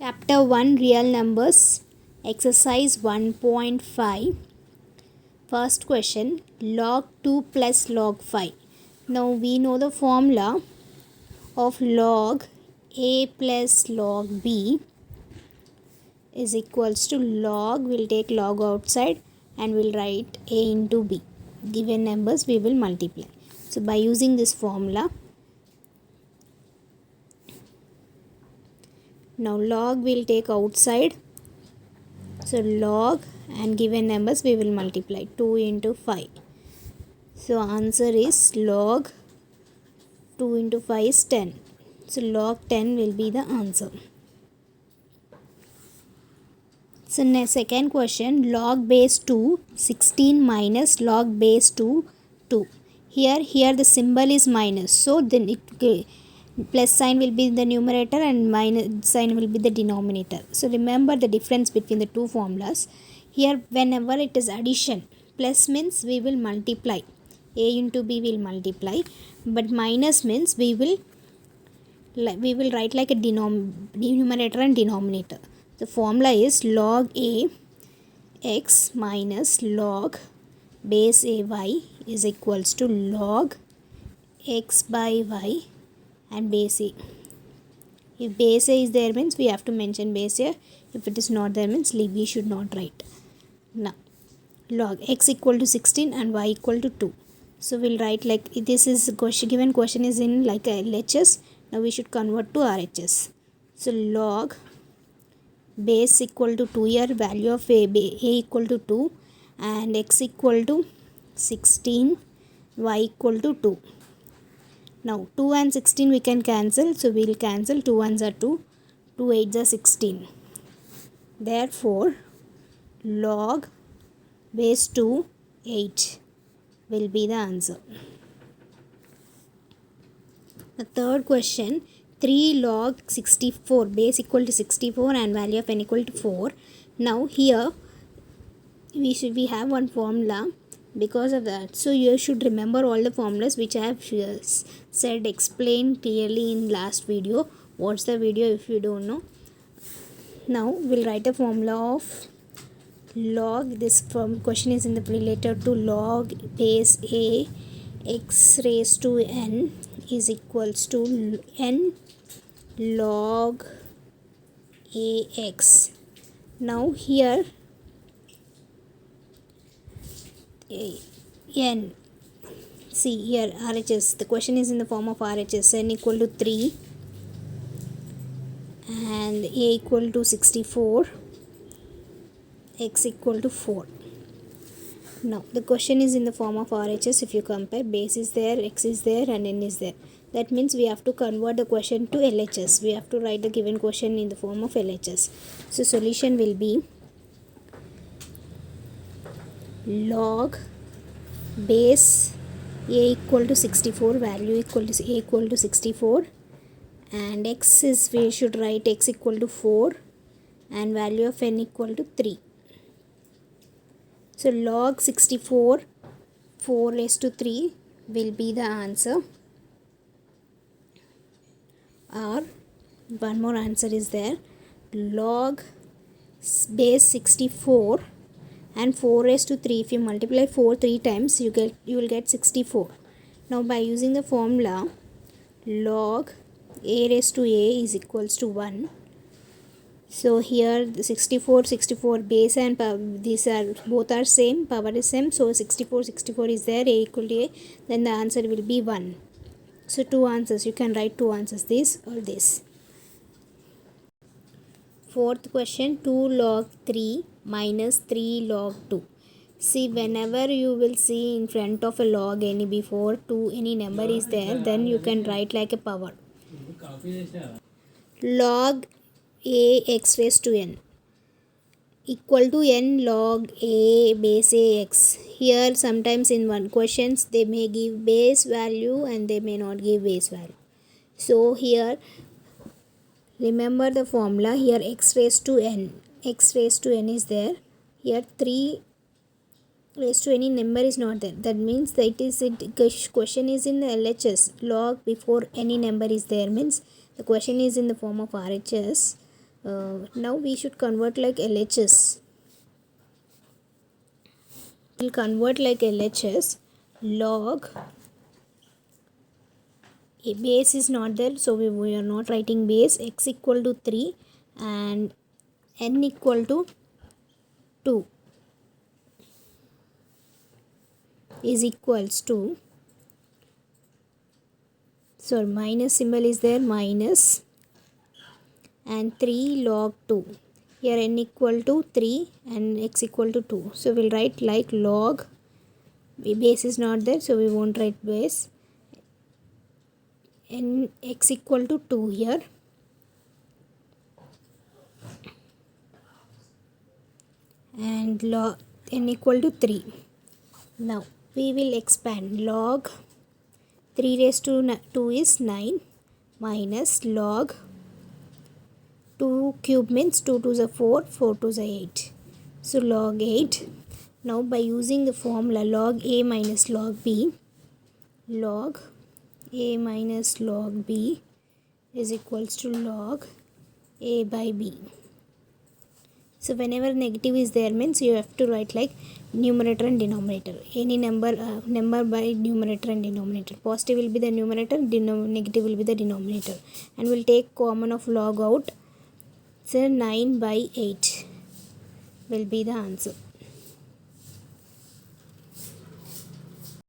Chapter 1 Real Numbers Exercise 1.5. First question, log 2 plus log 5. Now we know the formula of log a plus log b is equals to log, we'll take log outside and we'll write a into b. Given numbers we will multiply. So by using this formula, now log we'll take outside, so log and given numbers we will multiply 2 into 5. So answer is log 2 into 5 is 10. So log 10 will be the answer. So next second question, log base 2 16 minus log base 2 2. Here the symbol is minus, so then it plus sign will be the numerator and minus sign will be the denominator. So remember the difference between the two formulas. Here whenever it is addition, plus means we will multiply, a into b will multiply, but minus means we will write like a numerator and denominator. The formula is log a x minus log base a y is equals to log x by y and base a. If base a is there means we have to mention base a. If it is not there means we should not write. Now log x equal to 16 and y equal to 2. So we'll write like this is given question is in like a LHS. Now we should convert to RHS. So log base equal to 2, here value of a equal to 2 and x equal to 16, y equal to 2. Now 2 and 16 we can cancel, so we will cancel. 2 ones are 2, 2 8s are 16. Therefore log base 2 8 will be the answer. The third question, 3 log 64 base equal to 64 and value of n equal to 4. Now here we have one formula because of that, so you should remember all the formulas which I have said, explained clearly in last video. Watch the video if you don't know. Now we'll write a formula of log, this question is in the related to log base a x raised to n is equals to n log ax. Now here n, see here RHS, the question is in the form of RHS, n equal to 3 and a equal to 64, x equal to 4. Now the question is in the form of RHS. If you compare, base is there, x is there and n is there. That means we have to convert the question to LHS. We have to write the given question in the form of LHS. So solution will be log base a equal to 64, value equal to a equal to 64 and x is, we should write x equal to 4 and value of n equal to 3. So log 64 4 raised to 3 will be the answer. Or one more answer is there, log base 64 and 4 raised to 3, if you multiply 4 3 times you will get 64. Now by using the formula log a raised to a is equals to 1. So here the 64 base and power, these are both are same, power is same, so 64 is there, a equal to a, then the answer will be 1. So two answers, you can write two answers, this or this. Fourth question, 2 log 3 minus 3 log 2. See, whenever you will see in front of a log any before 2 any number is there, then you can write like a power. Log a x raised to n equal to n log a base a x. Here sometimes in one questions they may give base value and they may not give base value. So here remember the formula, here x raised to n is there, here 3 raised to any number is not there. That means that question is in the LHS. Log before any number is there means the question is in the form of RHS. Now we should convert like LHS. We'll convert like LHS. Log a base is not there, so we are not writing base. X equal to 3 and n equal to 2 is equals to, so minus symbol is there, minus, and 3 log 2. Here n equal to 3 and x equal to 2. So we'll write like log, base is not there, so we won't write base, and x equal to 2 here, and log n equal to 3. Now we will expand. Log 3 raised to 2 is 9 minus log 2 cube means 2 2s are 4, 4 2s are 8. So log 8. Now by using the formula log a minus log b, log a minus log b is equals to log a by b. So whenever negative is there means you have to write like numerator and denominator. Any number by numerator and denominator. Positive will be the numerator, negative will be the denominator. And we'll take common of log out. So 9 by 8 will be the answer.